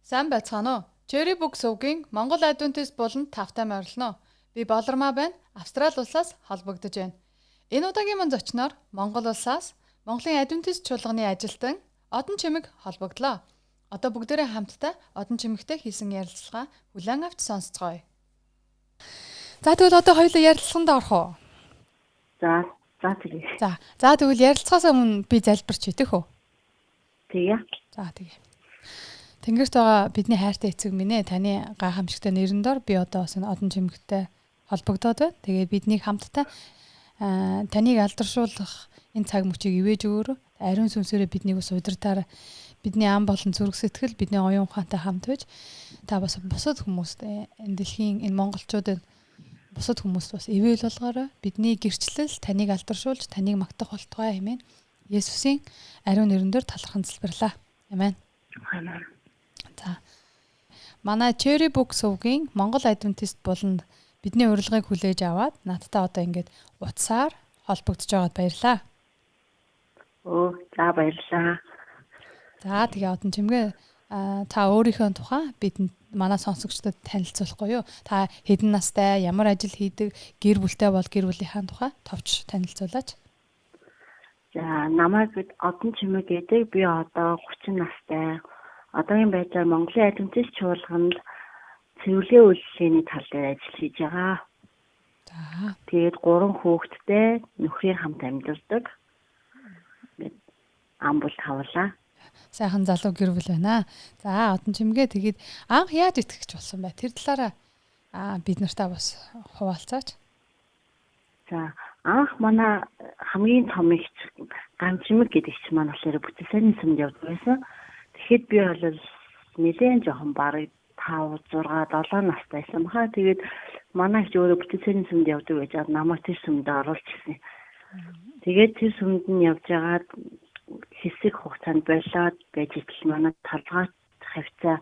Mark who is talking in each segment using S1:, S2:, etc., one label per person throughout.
S1: Сайн байцгаана уу? Cherry Book сувгийн Монгол Adventist болон тавтай морилно. Би Болормаа байна. Австрали улсаас холбогдож байна. Энэ удаагийн мань зочноор Монгол улсаас Монголын Adventist чуулганы ажилтан Одон Чимэг холбогдлоо. Одоо бүгдээрээ хамтдаа Одон Чимэгтэй хийсэн ярилцлага хүлээн авч сонсцгоё. За тэгвэл одоо хоёулаа ярилцлаганд орох уу?
S2: За тэгээ.
S1: За тэгвэл ярилцлагаас өмнө би залбирч идэх үү?
S2: Тэгээ.
S1: За тэгээ. Тэнгэрт байгаа бидний хайртай эцэг минь ээ, таны гайхамшигтай нэрэн дор би одоо бас энэ Одон Чимэгтэй холбогдоод байна. Тэгээд биднийг хамтдаа таныг алдаршуулах энэ цаг мөчийг ивэж өгөөрэй. Ариун сүнсээрээ биднийг ус удирдаар бидний ам болон зүрх сэтгэл бидний оюун ухаантай хамт байж та бас бусад хүмүүст энэ дэлхийн энэ монголчуудад бусад хүмүүст бас ивэл болгоорой. Бидний гэрчлэл таныг алдаршуулж таныг магтах болтугай хэмээн Есүсийн ариун нэрээр талархан залбирлаа. Амен.
S2: Амен.
S1: За. Манай Cherry Book сувгийн Монгол Adventist болон бидний урилгыг хүлээж аваад надтай одоо ингээд утсаар холбогдож байгаад баярлаа.
S2: За баярлалаа.
S1: За тэгээ Одон Чимгээ та өөрийнхөө тухай бидэнд манай сонсогчдод танилцуулахгүй юу? Та хэдэн настай, ямар ажил хийдэг, гэр бүлтэй бол гэр бүлийнхаа тухай товч танилцуулаач.
S2: За намайг Одон Чимэг гэдэг. Би одоо 30 настай. Одоогийн байдлаар Монголын Adventist чуулганд цэвэрлэгийн үйлчлэлийн тал дээр ажил хийж байгаа.
S1: За.
S2: Тэгээд 3 хүүхэдтэй нөхрийн хамт амьдардаг. Ингээд ам бол тавлаа.
S1: Сайхан залуу гэр бүл байна. За Одон Чимгээ тэгээд анх яаж итгэж болсон бай? Тэр талаараа бид нартай бас хуваалцаач.
S2: За анх манай хамгийн том ихч Ган Чимэг гэдэг ч маань болохоор бүтээсний сүмд явдаг байсан. Тэгэхэд би бол нэлээд жоохон бараг 5, 6, 7 настай байсан баха. Тэгээд манай ихч өөрөө бүтээсний сүмд явдаг байж намайг тэр сүмд оруулчихсан. Тэгээд тэр сүмд нь явж байгаад хэсэг хугацаанд болоод байж итэл манай талбай хавцаа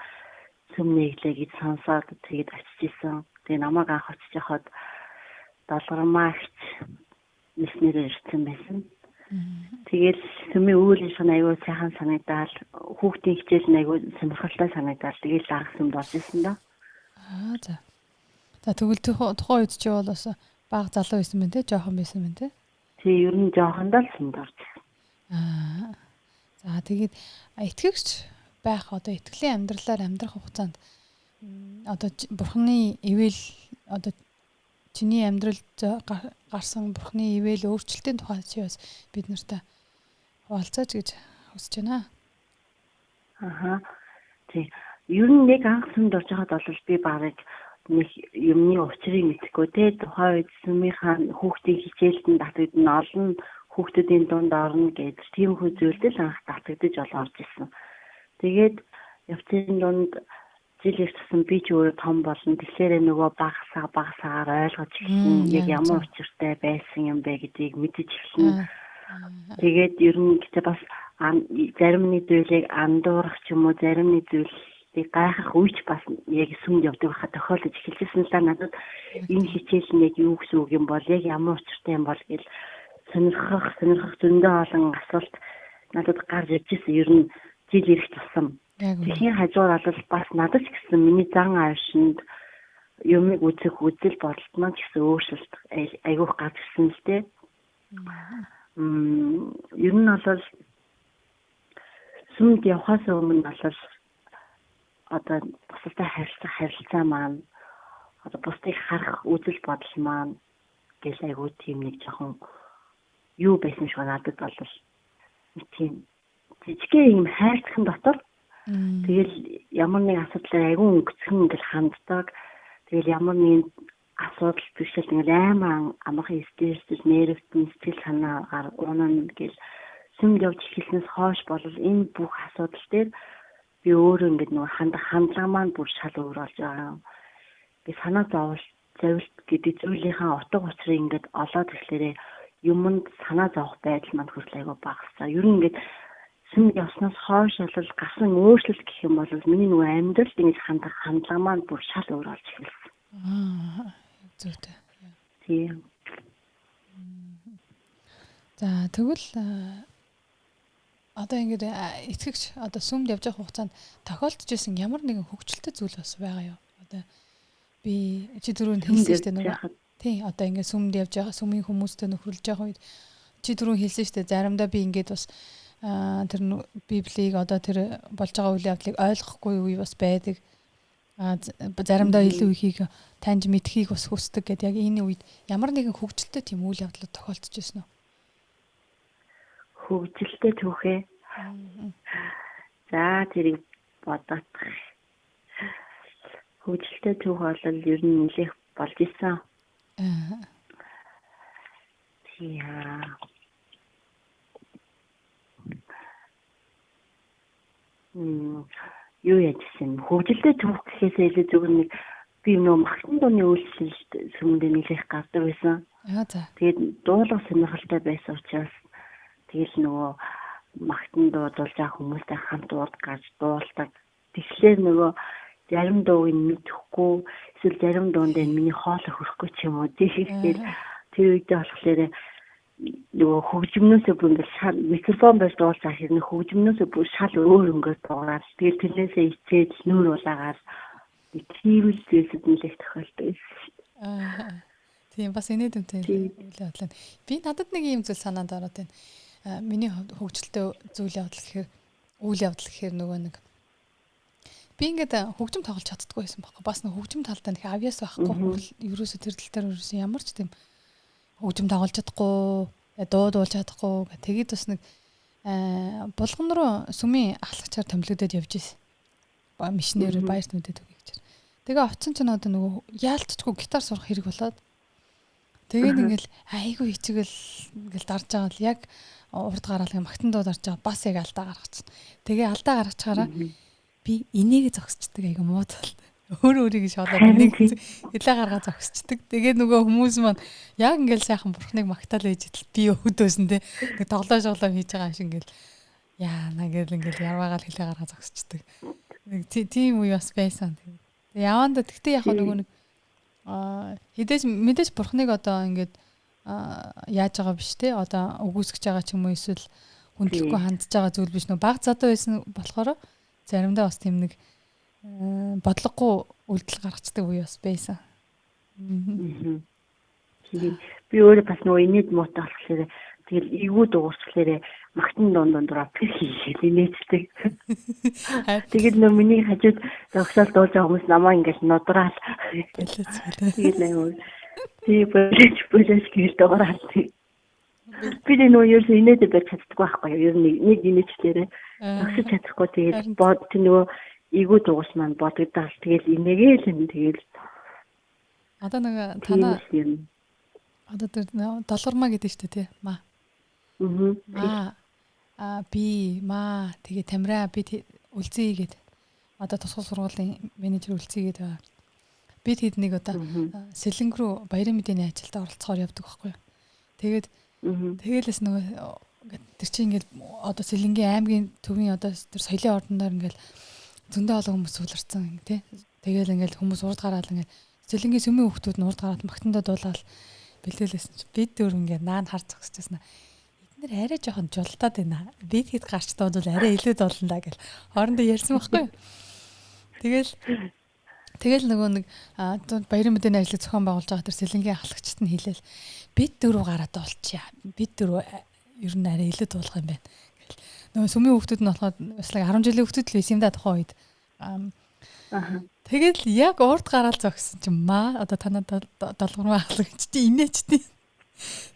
S2: сүм нэглээ гэж сонсоод тэгээд очиж исэн. Тэгээд намайг анх очиж яхад Долгормаа ихч мэснэрээр ирсэн байсан. Тэгэл сүмийн үйл ажиллагаа аягүй сайхан санагдал, хүүхдийн хичээл аягүй сонирхолтой санагдал. Тэгэл анх сүмд орж исэн да.
S1: За. За тэгвэл тухайн үед чи бол бас бага залуу байсан мэн те, жоохон байсан мэн те.
S2: Тэг ер нь жоохондоо л сүмд орж исэн.
S1: За тэгээд итгэгч байх одоо итгэлийн амьдралаар амьдрах хугацаанд одоо бурхны ивэл одоо чиний амьдралд гарсан бурхны ивэл өөрчлөлтийн тухай чи бас бид нартай хуваалцаач гэж хүсэж байна.
S2: Тэг. Ер нь нэг анх сүмд орж байхад бол би барыг нэг юмны учрыг мэдэхгүй те. Тухайн үед сүмийнхаа хүүхдийн хичээлд татагдсан олон хүүхдүүдийн дунд орно гэж тийм хөө зүйлдэл анх татагдаж орж исэн. Тэгээд явцын дунд жил ирсэн би ч өөрөө том болно. Тэгэхээр нөгөө багасаагаар ойлгож эхэлсэн. Яг ямар учиртай байсан юм бэ гэдгийг мэдэж эхэлсэн. Тэгээд ер нь гэхдээ бас зарим нэг зүйлийг андуурах ч юм уу, зарим нэг зүйлийг гайхах үеч бас яг сүмд явдаг байхад тохиолдож эхэлсэн л да. Надад энэ хичээл нь яг юу гэсэн үг юм бол, яг ямар учиртай юм бол гэж сонирхох зөндөө олон асуулт надад гарч ирж ирсэн. Ер нь жил ирэх тусам. Тэхийн хажуугаар бол бас надад ч гэсэн миний зан авшинд юмыг үзэх үзэл бодолд маань ч гэсэн өөрчлөлт айгүйх гарч ирсэн л дээ. Ер нь бол сүмд явхаас өмнө бол одоо бусдад харилцаа маань одоо бусдыг харах үзэл бодол маань гэл айгүй тийм нэг жоохон юу байсан шиг надад бол тийм жижигхэн юм хайрцагын дотор тэгэл ямар нэг асуудлаар айгүй өнгөцгөн ингээл ханддаг. Тэгэл ямар нэг асуудал бишэл ингээл аймаа амархан стресс нервтэн сэтгэл санаагаар унана гэл сүмд явж эхэлснээс хойш бол энэ бүх асуудал дээр би өөрөө ингээд нэг хандлага маань бүр шал өөр болж байгаа. Би санаа зовлт гэдэг зүйлийнхаа утга учирыг ингээд олоод ирэхлээрээ юмд санаа зовох байдал маань хүртэл айгүй багасаа. Ер нь ингээд сүмд явснаас хойш бол гасан өөрчлөлт гэх юм бол миний нөгөө амьдралд ингэж хандлага маань бүр шал өөр болж эхэлсэн.
S1: Зүйтэй.
S2: Тийм.
S1: За тэгвэл одоо ингээд итгэгч одоо сүмд явж байгаа хугацаанд тохиолдож исэн ямар нэгэн хөвгчлөлтэй зүйл бас байгаа юу? Одоо би чи дөрөв нь хэлсэн шүү дээ нөгөө. Тий, одоо ингээд сүмд явж байгаа сүмийн хүмүүстэй нөхөрлөж байгаа үед чи дөрөв хэлсэн шүү дээ. Заримдаа би ингээд бас тэр Библийг одоо тэр болж байгаа үйл явдлыг ойлгохгүй үе бас байдаг. Заримдаа илүү ихийг таньж мэдхийг бас хүсдэг гэдэг. Яг энэ үед ямар нэгэн хөвгчлөлтэй тийм үйл явдлууд тохиолдож ирсэн үү?
S2: Хөвгчлөлтэй түүхээ. За тэрийг бодох. Хөвгчлөлтэй түүх бол ер нь нэлээх болж исэн. Тийа. Юу яжсэн хөвгөлтэй түүх гэхээсээ илүү зөвхөн нэг би нөө магтан дууны үйлчлэлд сүмдээ нэлээх гардаг байсан.
S1: За.
S2: Тэгээд дуулах сонирхолтой байсан учраас тэгэл нөгөө магтан дуудуулж байгаа хүмүүстэй хамт урд гарч дуулдаг. Тэгэхээр нөгөө зарим дууг нь мэдэхгүй эсвэл зарим дуунд нь миний хоол хөрөхгүй ч юм уу тийхэл тэр үедээ болохоор нөгөө хөгжмнөөсөө бүр ингээд шал микрофон байж дуулсан хэрнээ хөгжмнөөсөө бүр шал өөр өнгөөр дуугаад тэгэл тэрнээсээ ичээд нүүр улаагаар тийм л зүйлсэд нэлээд тохиолддог.
S1: Тийм бас инээдэмтэй үйл явдал. Би надад нэг юм зүйл санаанд ороод байна. Миний хөгжилтэй үйл явдал гэхээр нөгөө нэг би ингээд хөгжим тоглож чаддаггүй байсан байхгүй. Бас нэг хөгжим талдаа нэг авьяас байхгүй. Ерөөсө тэр тал дээр ерөөсө ямар ч тийм хөгжим тоглож чадахгүй, дуудуулж чадахгүй. Тэгээд бас нэг булган руу сүмийн ахлагчаар томилогдоод явж ирсэн. Мишнэр баярт нүдэд өгье гэж. Тэгээ оцсон ч надад нөгөө яалтчгүй гитар сурах хэрэг болоод тэгээд ингээл айгүй хичээгэл ингээл дарж байгаа л яг урд гараалын магтан дуу дарж байгаа бас яг алдаа гаргацсан. Тэгээ алдаа гаргачаараа би энийг зогсчдаг айгүй муудал. Өөрийг шалаад энийг хэлээ гаргаа зогсчдаг. Тэгээ нөгөө хүмүүс маань яг ингээл сайхан бурхныг магтаал ээж идэл би өөдөөсөн те. Нэг тоглоо шоглоо хийж байгаа шиг ингээл яана гэл ингээл ярваагаал хэлээ гаргаа зогсчдаг. Нэг тийм үе бас байсан. Тэгээ яванда тэгтээ яг нөгөө нэг хідээж мэдээж бурхныг одоо ингээд яаж байгаа биш те. Одоо өгөөсгөж байгаа ч юм уу эсвэл хүндлэхгүй хандж байгаа зүйл биш. Нөгөө баг задаа байсан болохоор заримдаа бас тийм нэг бодлогогүй үйлдэл гаргацдаг үе бас байсан.
S2: Би өөрөө бас нөгөө инээд муутай болохоор тэгэл эйгүү дуурчлаарэ магтан дундуур тэр хийгээд инээддэг. Тэгэл нөгөө миний хажууд зогсоод дуулж байгаа хүмүүс намаа ингээд нудраал. Тэгээд нөгөө тий болооч гээл дуурал. Би нөгөө ерөөсөө инээдэ байж чаддаггүй байхгүй юу? Ер нь нэг инээчлээрээ зогсож чадахгүй тэгээд бод нөгөө эйгүү дуус маань бодогдоол тэгэл инээгээл юм тэгэл одоо нэг танаа
S1: одоо тэр долгормаа гэдэг чинь тий маа би маа тэгээ тамира би үлзий гээд одоо тусгал сургуулийн менежер үлзий гээд байгаа. Би тэд нэг одоо сэлэнг рүү баярын мэдээний ажилд оролцохоор явдаг байхгүй юу. Тэгээд тэгэлээс нөгөө тэр чинь ингээд одоо сэлэнгийн аймгийн төвийн одоо тэр соёлын ордоноор ингээд зөндөө олон хүмүүс сууларсан тий. Тэгээл ингээл хүмүүс урд гараал ингээд сэлэнгийн сүмийн хүүхдүүд нь урд гараад магтандаа дуулаад бэлдээлсэн чи бид дөр ингээд наан харж зогсчихсан. Эднэр арай жоохон жолтаад байна. Бид хэд гарч дуудвал арай илүү дуулна даа гэл хоорондоо ярьсан байхгүй юу. Тэгэл нөгөө нэг баярын мэдээний ажлыг зохион байгуулж байгаа тэр сэлэнгийн ахлагчид нь хэлээл бид дөрөв гараад дуулчихъя. Бид дөрөв ер нь арай илүү дуулах юм байна. Нөгөө сүмийн хүүхдүүд нь болохоор бас 10 жилийн хүүхдүүд л байсан юм да тухайн үед. Тэгэл яг урд гараал зогссон чинь маа одоо танаа долгороо ахлагч чи инээчтэй.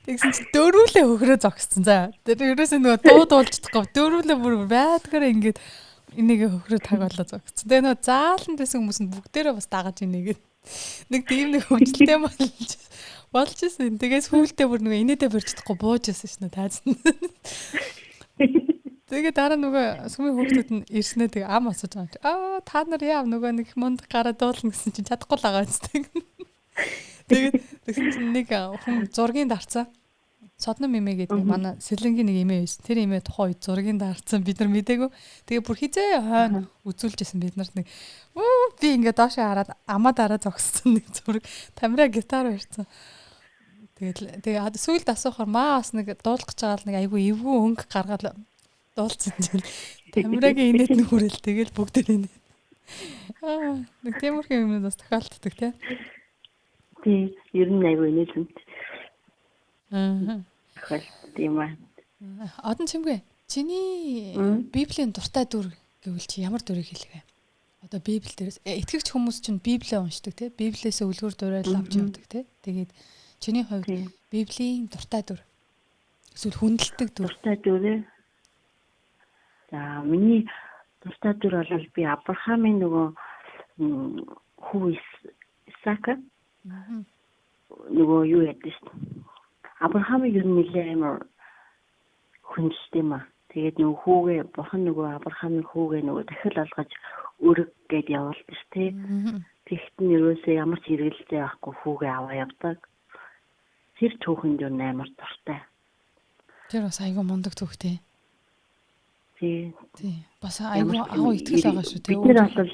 S1: Тэгсэн чи дөрвөлээ хөхрөө зогссон. За тэр ерөөсөө нөгөө дуу дуулж чадахгүй дөрвөлээ бүр байдгаар ингээд энийг хөхрөө таг болоо зогссон. Тэгээ нөгөө зааланд байсан хүмүүс нь бүгдээрээ бас дагаж инээгээд нэг тийм нэг хөвчлөлтэй болж ирсэн. Тэгээс хүлдээ бүр нөгөө инээдэ барьчихдаггүй бууж ирсэн шнэ таазан. Тэгээ дараа нөгөө сүмийн хүүхдүүд нь ирснээр тэгээ ам асууж байгаа. Та нар яав нөгөө нэг мунд гараад дуулна гэсэн чинь чадахгүй л байгаа зү. Тэгээд тэгсэн чинь нэг хүн зургийн дарцаа. Содно мэмэ гэдэг манай сэлэнгийн нэг эмээ байсан. Тэр эмээ тухайн үед зургийн дарцсан бид нар мэдээгүй. Тэгээ бүр хизээ хойно үзүүлжсэн бид нарт нэг би ингээд доошоо хараад амаа дараа зогссон нэг зураг тамира гитар барьсан. Тэгээ сүйд асуухаар маа бас нэг дуулах гэж байгаа л нэг айгүй эвгүй өнгө гаргаад дуулцсан чинь Тамирагийн инээд нь хүрэл тэгэл бүгдээр инээд. Нэг тиймэрхүү юмнууд бас тохиолддог тий.
S2: тий ер нь аягүй нэлээд тийм аа.
S1: Одон чимгээ чиний Библийн дуртай дүр гэвэл чи ямар дүрийг хэлэх вэ? Одоо Библи дээрээс итгэгч хүмүүс чинь Библийг уншдаг тий. Библиэсээ үлгэр дуурайл авч явдаг тий. Тэгээд чиний хувьд Библийн дуртай дүр эсвэл хүндэлдэг дүр.
S2: Дуртай дүр. За миний дуртай дүр бол би Авраамийн нөгөө хүү Исаак нөгөө юу яддаг шүү дээ. Авраамыг ер нь нэлээд амар хүндэлдэг юм аа. Тэгээд нөгөө хүүгээ бурхан нөгөө Авраамын хүүгээ нөгөө дахил олгож өрг гэд явуулдаг шүү дээ. Тэгт нь ерөөсөө ямар ч хэрэгэлтэй байхгүй хүүгээ аваа явдаг. Тэр түүхэнд юу амар дуртай.
S1: Тэр бас айгүй мундаг түүхтэй.
S2: Тий.
S1: Бас айгүй агуу итгэл байгаа шүү дээ.
S2: Бид нар бол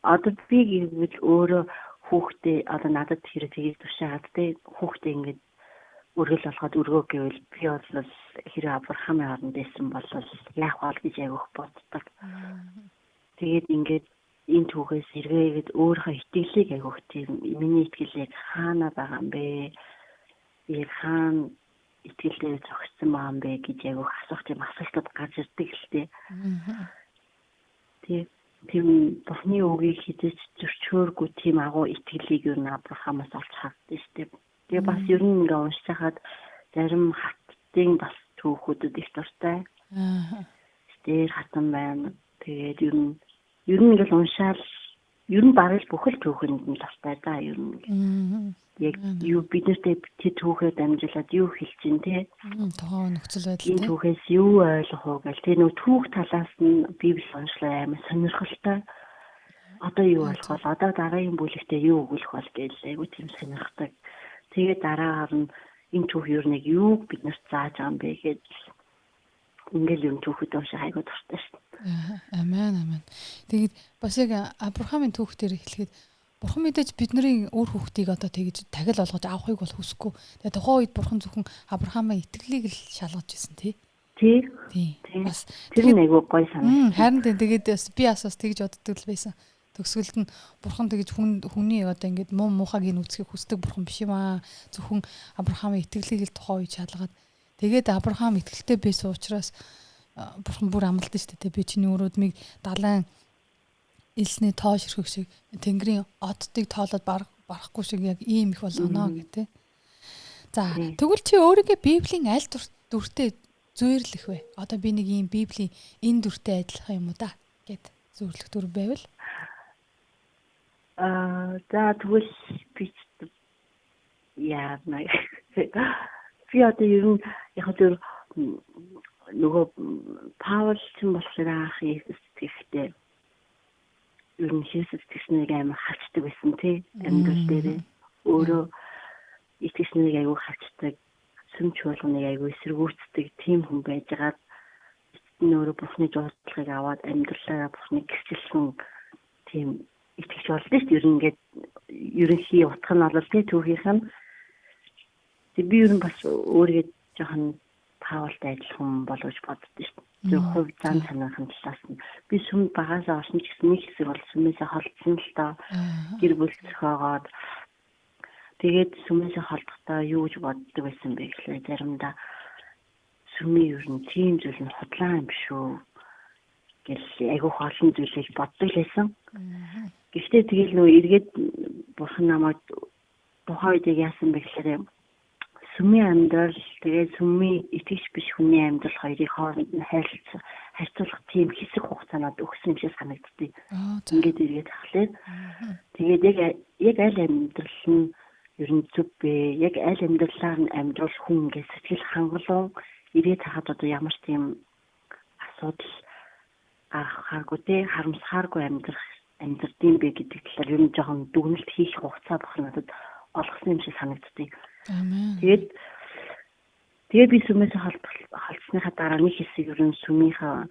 S2: одоо би гэвэл өөрөө хүүхдээ одоо надад хэрэг тгийж тушаад тий хүүхдээ ингээд өргөл болгоод өргөө гэвэл би бол хэрэг Авраамын оронд байсан бол яах вэ гэж айгүйх боддог. Тэгээд ингээд энэ түүхээс эргээгээд өөрийнхөө итгэлийг айгүйх тийм миний итгэл яг хаана байгаа юм бэ? Яг хаана итгэлээр зогссон маа юм бэ гэж айгүйх асуух тийм асуултууд гарч ирдэг л дээ. Тийм бурхны үгийг хизэж зөрчөөргүй тийм агуу итгэлийг юу н Авраамаас олж хардсан шүү дээ. Тэгээ бас ер нь ингээ уншиж хахад зарим хаттын бас түүхүүдэд их дуртай. Тэр хатан байна. Тэгээд ер нь ингээл уншаал ер нь бараг бүхэл түүхэнд нь дуртай да ер нь. Яг юу биднэртэй тэр түүхээр дамжуулаад юу хэлж чинь те.
S1: Тохоо нөхцөл байдал те.
S2: Энэ түүхээс юу ойлгох уу гэл тэр нөө түүх талаас нь Библи уншлаа амар сонирхолтой. Одоо юу болох вэ? Одоо дараагийн бүлэгтээ юу өгөх бол гэж айгу тийм сонирхдаг. Тэгээд дараагаар нь энэ түүх юу нэг юу биднэрт зааж байгаа юм бэ гэж ингээл юм түүхэд уншаа айгу дуртай шүү дээ.
S1: Амен. Тэгээд бас яг Авраамын түүх дээр хэлэхэд бурхан мэдээж бидний өөр хүүхдийг одоо тэгж тагил олгож авахыг бол хүсэхгүй. Тэгээ тухайн үед бурхан зөвхөн Авраамын итгэлийг л шалгаж ирсэн тий.
S2: Тий.
S1: Бас
S2: тэр нэг гоё санаа.
S1: Харин тэгээд би бас тэгж боддог л байсан. Төгсгөлд нь бурхан тэгж хүний одоо ингээд муу муухайг нь үсхийг хүсдэг бурхан биш юм аа. Зөвхөн Авраамын итгэлийг л тухайн үед шалгаад тэгээд Авраам итгэлтэй байсан учраас бурхан бүр амлалт шүү дээ. Би чиний өрөөдмийг далайн илсний тоо ширхэг шиг тэнгэрийн оддыг тоолоод барахгүй шиг яг ийм их болгоно гэдэг. За тэгвэл чи өөрийнхөө Библийн аль дүртэй зүйрлэх вэ? Одоо би нэг ийм Библийн энэ дүртэй адилхан юм уу да гэд зүйрлэх дүр байвал
S2: за тэгвэл би яа нэг би одоо ер нь яг зөв нөгөө Паул ч болохоор анх Иесус гэхдээ ер нь Иесус тэгснэг амар хачдаг байсан тий амьдрал дээр өөрөө итгэснэг аягүй хачдаг сүмч болгоныг аягүй эсэргүүцдэг тийм хүн байжгаад өөрөө бурхны жуулчлагыг аваад амьдралаа бурхны гисэлсэн тийм итгэж болдсон шүү дээ. Ер нь ингээд ерөнхий утга нь бол тий түүхийнх нь би ер нь бас өөрийгөө жоохон Паултай адилхан боловч боддоо шүү дээ. Зөв хувь зан чанарын талаас нь би сүм багасаа орсон ч гэсэн нэг хэсэг бол сүмээсээ холдсон л доо гэр бүл зохиогоод тэгээд сүмээсээ холдохдоо юу гэж боддог байсан бэ гэхлээр заримдаа сүмийн ер нь тийм зүйл нь худлаа юм шүү гэл айгүй олон зүйлийг боддог лээсэн. Гэхдээ тэгэл нөө эргээд бурхан намайг тухайн үед яасан бэ гэхлээр сүмийн амьдрал тэгээд сүмийн итгэж биш хүний амьдрал хоёрын хооронд нь харьцуулах тийм хэсэг хугацаанд өгсөн юм шиг санагддгийг. Ингээд эргээд хахлаа. Тэгээд яг аль амьдрал нь ер нь зүв бэ? Яг аль амьдралаар нь амьдрал хүн гэж сэтгэл хангалуун эргээд хахад одоо ямар ч тийм асуудал гарахааргүй те харамсахааргүй амьдрдсан бэ гэдэг талаар ер нь жоохон дүгнэлт хийх хугацаа болох надад олгосон юм шиг санагддгийг. Тэгээд би сүмээсээ холцсныхаа дараа нэг хэсэг ер нь сүмийнхаа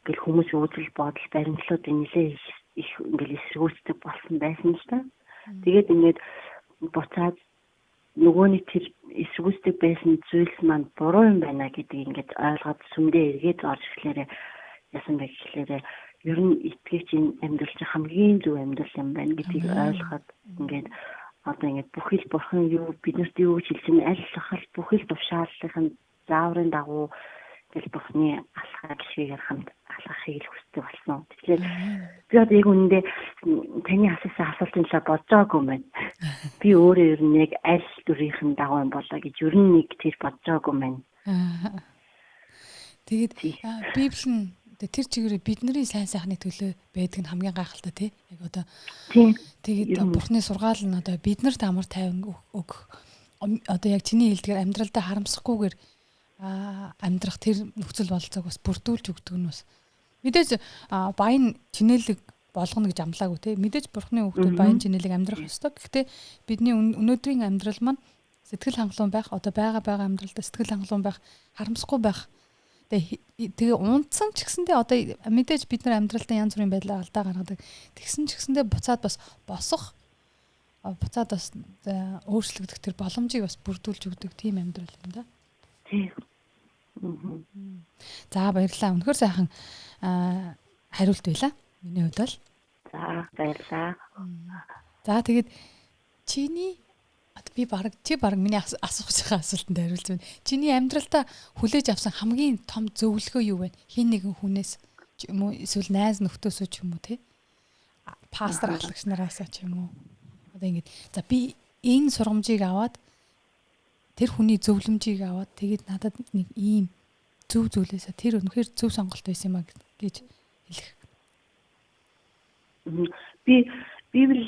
S2: ингээл хүмүүс үзэл бодол баримтлууд нэлээ их ингээл эсэргүүцдэг болсон байсан л та. Тэгээд ингээд буцаад нөгөөний тэр гүйцэтгэдэг байсан зүйлс маань буруу юм байна гэдгийг ингээд ойлгоод сүмдээ эргээд орж ирэхлээрээ ясан бэ гэхлээрээ ер нь итгэгчийн амьдрал чинь хамгийн зөв амьдрал юм байна гэдгийг ойлгоод ингээд одоо ингээд бүхэл бурхан юу биднэрт юу гэж хэлж байна аль сахал бүхэл тушааллын зааврын дагуу гэж бурхны алхах гişгээр хамт алхахыг л хүсдэг болсон. Тэгэхээр би одоо яг үнэндээ таны асуусан асуултын талаар бодож байгаагүй юм байна. Би өөрөө ер нь яг аль дүрийнхэн дагуу юм болоо гэж ер нь нэг тэр бодож байгаагүй юм байна.
S1: Тэгээд Библи нь тэр чигээрээ бидний сайн сайхны төлөө байдаг нь хамгийн гайхалтай тий. Яг одоо тэгээд бурхны сургаал нь одоо биднэрт амар тайван өгөх одоо яг чиний хэлдгээр амьдралдаа харамсахгүйгээр амьдрах тэр нөхцөл бололцоог бас бүрдүүлж өгдөг нь бас мэдээж баян чинэлэг болгоно гэж амлаагүй тий. Мэдээж бурхны хүүхдүүд баян чинэлэг амьдрах ёстой. Гэхдээ бидний өнөөдрийн амьдрал маань сэтгэл хангалуун байх, одоо байгаа амьдралдаа сэтгэл хангалуун байх, харамсахгүй байх. Тэгээ унтсан ч гэсэндээ одоо мэдээж бид нар амьдралдаа янз бүрийн байдлаар алдаа гаргадаг. Тэгсэн ч гэсэндээ буцаад бас босох буцаад бас өөрчлөгдөх тэр боломжийг бас бүрдүүлж өгдөг тийм амьдрал юм да.
S2: Тийм.
S1: За баярлалаа. Үнэхээр сайхан хариулт байлаа. Миний хувьд бол.
S2: За баярлалаа.
S1: За тэгээд би баг миний асуух байгаа асуултанд хариулж байна. Чиний амьдралдаа хүлээж авсан хамгийн том зөвлөгөө юу вэ? Хин нэгэн хүнээс ч юм уу эсвэл найз нөхдөсөө ч юм уу тий? Пастор ахлагч нараасаа ч юм уу. Одоо ингэж за би энэ сургамжийг аваад тэр хүний зөвлөмжийг аваад тэгээд надад нэг ийм зөв зүйлээсээ тэр үнэхээр зөв сонголт байсан юм а гэж хэлэх.
S2: Би Библи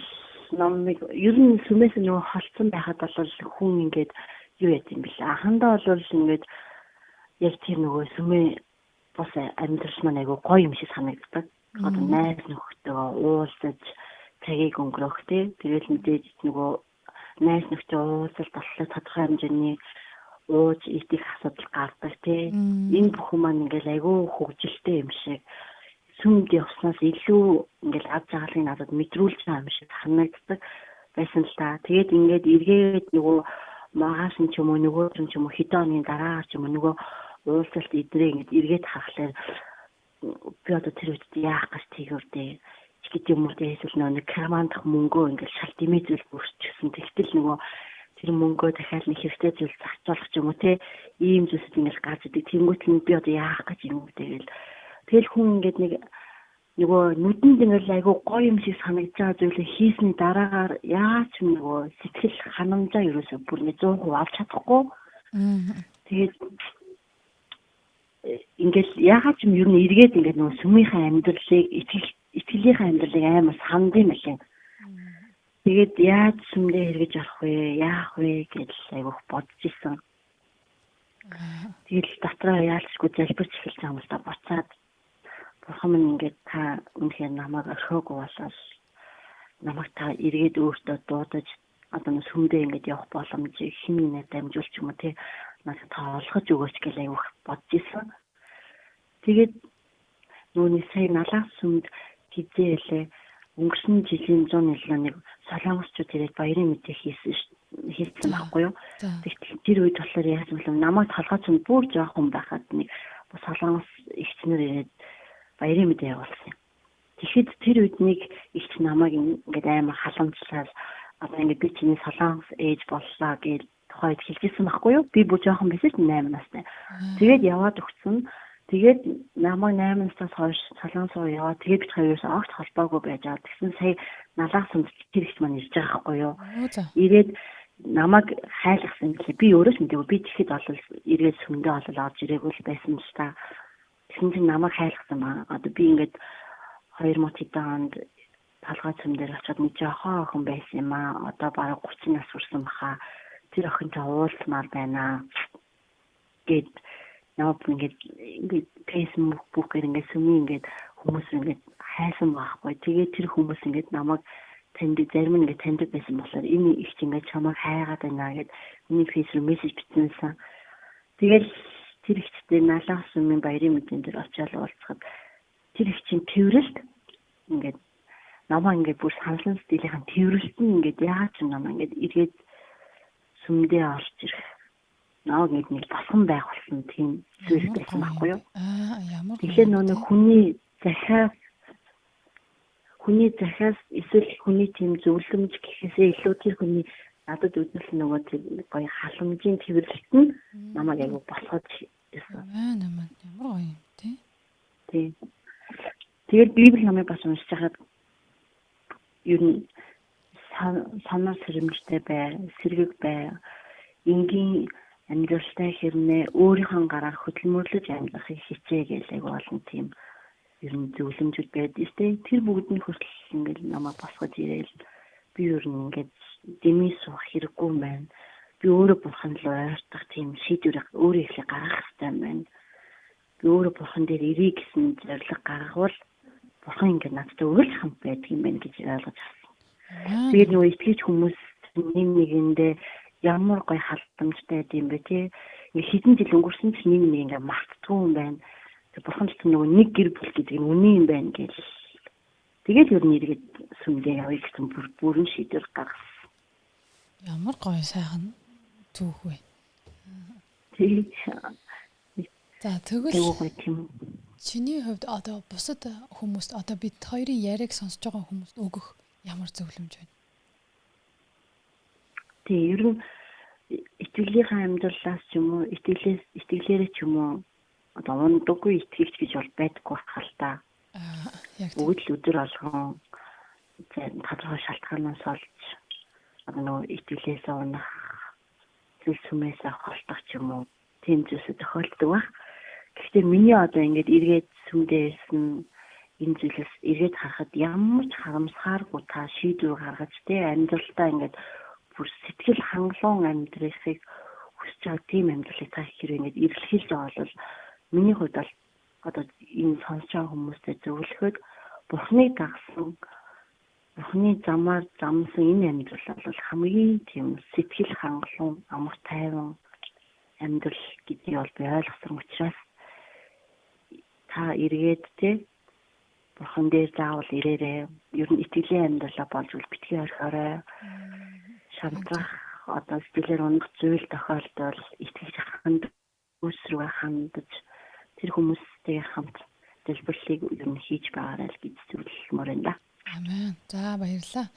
S2: номыг ер нь сүмээс нөгөө холцсон байхад бол хүн ингээд юу яд юм бэл. Анхандаа бол ингээд яг тэр нөгөө сүмээ бас амьдрал маань айгу гоё юм шиг санагддаг. Одоо найз нөхдөдөө уулзаж цагийг өнгөрөх тий. Тэгээд мэдээж нөгөө найз нөхдөд уулзалт боллоо тодорхой хэмжээний ууж идэх асуудал гардаг тий. Энэ бүхэн маань ингээд айгу хөгжилтэй юм шиг сүмд явснаас илүү ингээд ад жаргалыг надад мэдрүүлж байгаа юм шиг санагддаг байсан л та. Тэгээд ингээд эргээд нөгөө магаас нь ч юм уу нөгөө ч юм уу хэдэн оны дараа ч юм уу нөгөө уулзалт идрээ ингээд эргээд харахлаар би одоо тэр үед яах гэж тийгүүрдээ гэдэг юм уу эсвэл нэг кармандах мөнгөө ингээд шал дэмэзэл бүрчсэн. Тэгтэл нөгөө тэр мөнгөө дахиад нэг хэрэгтэй зүйл зарцуулах ч юм уу те ийм зүйлсд ингээд гарч идэг. Тэнгүүт нь би одоо яах гэж юм бэ тэгэл хүн ингээд нэг нөгөө нүдэнд ингээд айгүй гоё юм шиг санагдаж байгаа зүйлээ хийсний дараагаар яаж нөгөө сэтгэл ханамжаа ерөөсөө бүр 100% авч чадахгүй. Тэгээд ингээд яагаад ч юм ер нь эргээд ингээд нөгөө сүмийнхаа амьдралыг итгэлийнхаа амьдралыг амар санд юм лээ. Тэгээд яаж сүмдээ хэрэгж авах вэ? Яах вэ гэж айгүйх бодож исэн. Тэгээд дотроо яалчгүй залбирч эхэлж байгаа юм л да буцаад бурхан минь ингээд та үнэхээр намайг орхиогүй болоод намайг та эргээд өөртөө дуудаж одоо сүмдээ ингээд явах боломжийг хинээ дамжуулч юм уу те надад та олгож өгөөч гэж айгүйх бодож исэн. Тэгээд нүүний сая налаа сүмд хизээлээ өнгөрсөн жилийн 101 солонгосчууд ирээд баярын мэдээ хийсэн байхгүй юу. Тэгтэл тэр үед болохоор яаж вэ? Намайг толгойч нь бүр жоохон байхад нэг солонгос эгчнэр ирээд баярын мэдээ явуулсан юм. Тэгэхэд тэр үед нэг эгч намайг ингээд амар халамжлал одоо ингээд би чиний солонгос ээж боллоо гэж тухайд хэлжсэн байхгүй юу? Би бүр жоохон байсан 8 настай. Тэгээд яваад өгсөн. Тэгээд намайг 8 наснаас хойш солонгос руу яваад тэгээд бид хоёроос огт холбоогүй байж байгаа. Тэгсэн сая налаа сүмд тэр их маань ирж байгаа байхгүй юу? Ирээд намайг хайлгсан гэхээ би өөрөөс мэдээгүй. Би тэгэхэд бол ирээд сүмдээ олол орж ирээгүй л байсан л та. Тэгсэн чинь намайг хайлгсан ба. Одоо би ингээд 2000 онд талгай сүмдэр очиод нэг жоохон охин байсан юм аа. Одоо бараг 30 нас хүрсэн баха. Тэр охинтой уулзмаар байна гэд намайг ингээд фэйсбүүкээр ингээд сүмийн ингээд хүмүүс ингээд хайсан байхгүй. Тэгээд тэр хүмүүс ингээд намайг зарим нь ингээд таньдаг байсан болохоор энэ их ч ингээд чамайг хайгаад байна гэд миний фэйсбүүк мессеж бичсэн. Тэгээд тэр ихтэй налаа сүмийн баярын мэдэн дээр очиад уулзахад тэр их чинь тэрвэрлт ингээд намайг ингээд бүр сансан стилийн тэрвэрлт нь ингээд яаж ч намайг ингээд эргээд сүмдээ орж ирэх нөө нэг босгон байх болсон тийм зүйл байсан байхгүй юу?
S1: Ямар
S2: тэгэхээр нөө хүний захиас эсвэл хүний тийм зөвлөмж гэхээсээ илүү тэр хүний надад үзүүлсэн нөгөө тийм гоё халамжийн тэмдэглэлт нь намайг аягүй босгож ирсэн.
S1: Ямар гоё юм тий.
S2: Тийм. Тэгээд Библи намайг бас уншиж хахад ер нь санаа сэрэмжтэй бай, сэргэг бай, энгийн амьдралтай хэрнээ өөрийнхөө гараар хөдөлмөрлөж амьдрахыг хичээ гэж аягүй олон тийм ер нь зөвлөмжүүд байдаг тийм. Тэр бүгдний хүртэл ингээл намайг босгож ирээл би ер нь ингээд дэмий суух хэрэггүй юм байна. Би өөрөө бурхан руу ойртох тийм шийдвэр өөрөө ихлэ гаргах хэрэгтэй юм байна. Би өөрөө бурхан дээр ирээ гэсэн зорилго гаргавал бурхан ингээд надтай үргэлж хамт байдаг юм байна гэж ойлгож авсан. Тэгээд нөгөө итгэж хүмүүс нэгэндээ ямар гоё халамжтай юм бэ тий. Ингээ хэдэн жил өнгөрсөн ч нэг ингээ мартдгүй юм байна. Бурхан ч нөгөө нэг гэр бүл гэдэг нь үнэн юм байна гэж. Тэгээд ер нь иргэд сүмдээ явъя гэсэн бүрэн шийдвэр гаргасан.
S1: Ямар гоё сайхан түүх вэ.
S2: Тий.
S1: За тэгвэл чиний хувьд одоо бусад хүмүүст одоо бид хоёрын яриаг сонсож байгаа хүмүүст өгөх ямар зөвлөмж байна?
S2: Тий, ер нь итгэлийнхаа амьдралаас ч юм уу, итгэлээрээ ч юм уу одоо ундаггүй итгэвч гэж бол байдаггүй хэл та.
S1: Яг
S2: бүгд л өдөр алган тодорхой шалтгаанаас олж одоо нөгөө итгэлээс унах зүйл сүмээс авахлах ч юм уу тийм зүйлс тохиолддог ба. Гэхдээ миний одоо ингээд эргээд сүмдээс нь энэ зүйлээс эргээд харахад ямар ч харамсааргүй та шийдвэр гаргаж тий амьдралдаа ингээд бүр сэтгэл хангалуун амьдрахыг хүсэж байгаа тийм амьдралыг та хэрэг ингээд эрэлхийлж байгаа бол миний хувьд бол одоо энэ сонсож байгаа хүмүүстэй зөвлөхөд Бурхныг дагсан Бурхны замаар замсан энэ амьдрал бол хамгийн тийм сэтгэл хангалуун амар тайван амьдрал гэдгийг бол би ойлгосон учраас та эргээд тий Бурхан дээр заавал ирээрээ ер нь итгэлийн амьдралаа болж үл битгий орхиорой. Шантрах одоо сэтгэлээр унах зүйл тохиолдол итгэж хаханд өсрөө хандаж тэр хүмүүстэй хамт дэлбэрлэлийг ер нь хийж байгаарай л гэж зөвлөмөр байна да.
S1: Амен. За баярлалаа.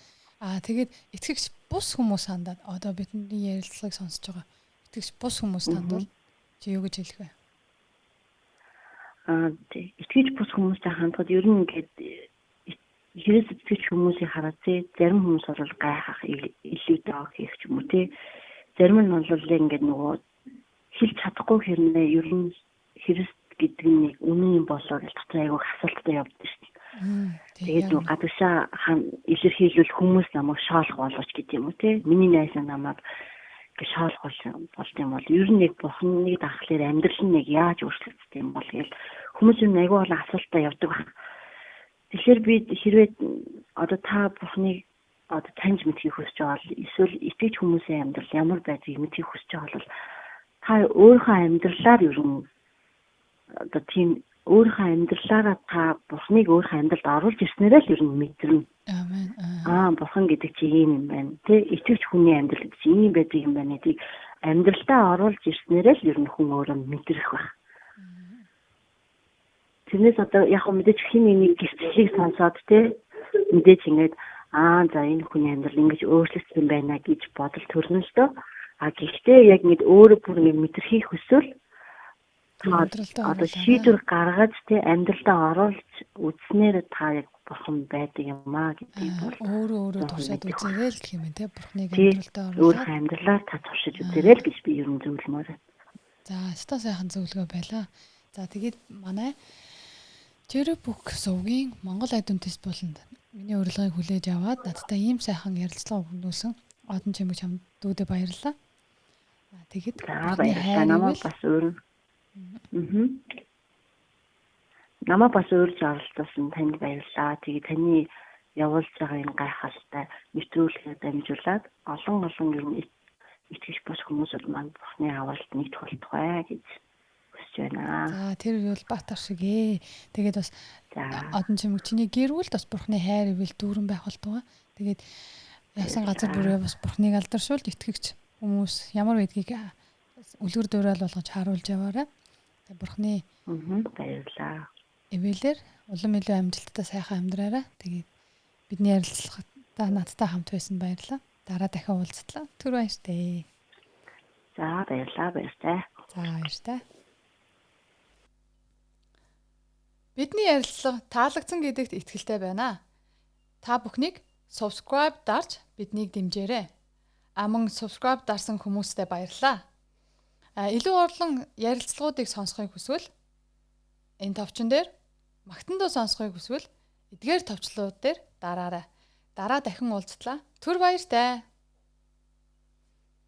S1: Тэгээд итгэгч бус хүмүүс хандаад одоо бидний ярилцлагыг сонсож байгаа итгэгч бус хүмүүс хандвал чи юу гэж хэлэх вэ?
S2: Тий. Итгэж бус хүмүүстэй хандхад ер нь ингээд Христ итгэж хүмүүсийг хараад зарим хүмүүс бол гайхах илүү даах хийх ч юм уу тий. Зарим нь бол ингээд нөгөө хэлж чадахгүй хэрнээ ер нь Христ гэдэг нь үнэн юм болоо гэж дотор айгүй асуулттай явдаг шүү дээ. Тэгээд нөгөө гадагшаа илэрхийлвэл хүмүүс намайг шоолох болооч гэдэг юм уу тий. Миний найз намайг гэж шоолох болт юм бол ер нь нэг Бурхныг дагахлаар амьдрал нь нэг яаж өөрчлөгддөг юм бол гэж хүмүүс юм айгүй бол асуулттай явдаг байна. Тэгэхээр би хэрвээ одоо та Бурхныг одоо таньж мэдхийг хүсэж байгаа бол эсвэл итгэж хүмүүсийн амьдрал ямар байдгийг мэдхийг хүсэж байгаа бол та өөрийнхөө амьдралаар ер нь одоо тийм өөрийнхөө амьдралаараа та Бурхныг өөрийнхөө амьдралд оруулж ирснээрээ л ер нь мэдэрнэ.
S1: Амен.
S2: Бурхан гэдэг чи ийм юм байна. Тэ итгэж хүний амьдрал чи ийм байдаг юм байна гэдгийг амьдралдаа оруулж ирснээрээ л ер нь хүн өөрөө мэдрэх байх. Тэрнээс одоо яг мэдээж хин нэг гэрчлэлийг сонсоод тэ мэдээж ингээд за энэ хүний амьдрал ингэж өөрчлөгдсөн байна гэж бодол төрнө л дөө. Гэхдээ яг ингэж өөрөө бүр нэг мэдрэхийг хүсвэл одоо шийдвэр гаргаж тэ амьдралдаа оруулж үзснээр та яг Бурхан байдаг юм гэдгийг бол
S1: өөрөө туршаад үзээрэй л гэх юм те Бурханыг амьдралдаа оруулаад
S2: өөрийнхөө амьдралаар та туршиж үзээрэй л гэж би ер нь зөвлөмөр байна.
S1: За өстой сайхан зөвлөгөө байлаа. За тэгээд манай Жэрэбүк сувгийн Монгол айдын тест болонд миний урилгыг хүлээж аваад надтай ийм сайхан ярилцлага өгнөөсөн Одон Чимэг чамд дүүдээ баярлалаа. Тэгээд
S2: намайг бас өөр намайг бас өөрж оролцсон танд баярлалаа. Тэгээд таны явуулж байгаа энэ гайхалтай нэвтрүүлгээр дамжуулаад олон ер нь итгэж бос хүмүүсд маань Бурхны авалт нэгт болтугай гэж байна.
S1: За тэр бол Баатар шиг ээ. Тэгээд бас Одон Чимэг чиний гэр бүлд бас Бурхны хайр ивэл дүүрэн байх болтугай. Тэгээд явсан газар бүрээ бас Бурхныг алдаршуулж итгэгч хүмүүс ямар байдгийг үлгэр дуурайл болгож харуулж яваарай. Тэгээ бурхны
S2: Баярлалаа.
S1: эвэлэр улам илүү амжилттай сайхан амьдраарай. Тэгээд бидний ярилцлагатаа надтай хамт байсан баярлалаа. Дараа дахин уулзтлаа. Түр баяртай.
S2: За баярлалаа, баяртай.
S1: За баяртай. Бидний ярилцлага таалагдсан гэдэгт итгэлтэй байна. Та бүхнийг subscribe дарж биднийг дэмжээрэй. Мөн subscribe дарсан хүмүүстээ баярлалаа. Илүү орлон ярилцлагуудыг сонсохыг хүсвэл энэ товчон дээр магтан дуу сонсохыг хүсвэл эдгээр товчлууд дээр дараарай. Дараа дахин уулзтлаа. Түр баяртай.